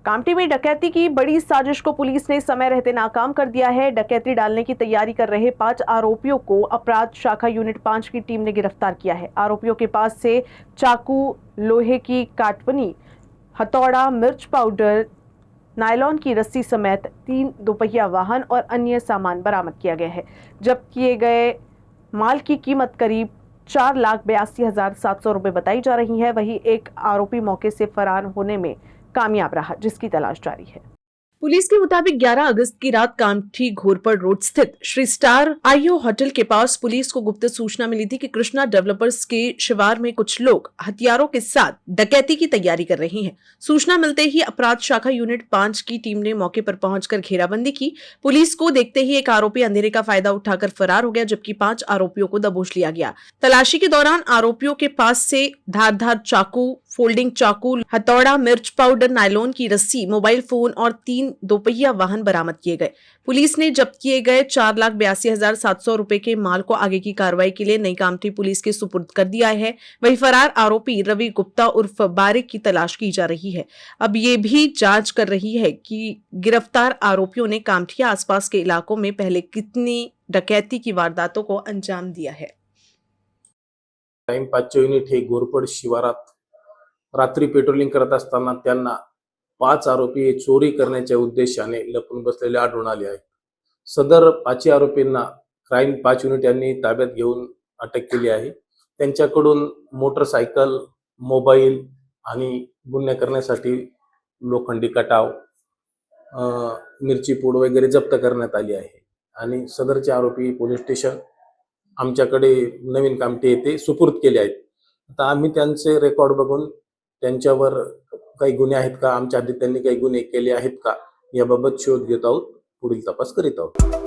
कामठी में डकैती की बड़ी साजिश को पुलिस ने समय रहते नाकाम कर दिया है। डकैती डालने की तैयारी कर रहे 5 आरोपियों को अपराध शाखा यूनिट 5 की टीम ने गिरफ्तार किया है। आरोपियों के पास से चाकू, लोहे की काटपनी, हथौड़ा, मिर्च पाउडर, नायलॉन की रस्सी समेत 3 दोपहिया वाहन और अन्य सामान बरामद किया गया है। जब्त किए गए माल की कीमत करीब 4,82,700 रुपए बताई जा रही है। वहीं एक आरोपी मौके से फरार होने में कामयाब रहा, जिसकी तलाश जारी है। पुलिस के मुताबिक 11 अगस्त की रात कामठी घोरपड़ रोड स्थित श्री स्टार आईओ होटल के पास पुलिस को गुप्त सूचना मिली थी कि कृष्णा डेवलपर्स के शिवार में कुछ लोग हथियारों के साथ डकैती की तैयारी कर रहे हैं। सूचना मिलते ही अपराध शाखा यूनिट 5 की टीम ने मौके पर पहुंचकर घेराबंदी की। पुलिस को देखते ही एक आरोपी अंधेरे का फायदा उठाकर फरार हो गया, जबकि 5 आरोपियों को दबोच लिया गया। तलाशी के दौरान आरोपियों के पास से धारदार चाकू, फोल्डिंग चाकू, हथौड़ा, मिर्च पाउडर, नायलॉन की रस्सी, मोबाइल फोन और 3 दोपहिया वाहन बरामद किए गए। पुलिस ने जब्त किए गए 4,82,700 रुपए के माल को आगे की कार्रवाई के लिए नई कामठी पुलिस के सुपुर्द कर दिया है। वहीं फरार आरोपी रवि गुप्ता उर्फ बारिक की तलाश की जा रही है। अब ये भी जांच कर रही है कि गिरफ्तार आरोपियों ने कामठी आसपास के इलाकों में पहले कितनी डकैती की वारदातों को अंजाम दिया है। क्राईम 5 युनिट हे घोरपड शिवारात रात्री पेट्रोलिंग करत असताना त्यांना 5 आरोपी हे चोरी करण्याच्या उद्देशाने लपून बसलेले आढळून आले आहेत। सदर 5 आरोपींना क्राईम 5 युनिट यांनी ताब्यात घेऊन अटक केली आहे। त्यांच्याकडून मोटरसायकल, मोबाईल आणि गुन्हे करण्यासाठी लोखंडी कटाव, मिरची पूड वगैरे जप्त करण्यात आली आहे आणि सदरचे आरोपी पोलीस स्टेशन आमच्याकडे नवीन कामठी येथे सुपूर्द केले आहेत। आता आम्ही त्यांचे रेकॉर्ड बघून त्यांच्यावर काही गुन्हे आहेत का, आमच्या आधी त्यांनी काही गुन्हे केले आहेत का याबाबत शोध घेत आहोत, पुढील तपास करीत आहोत।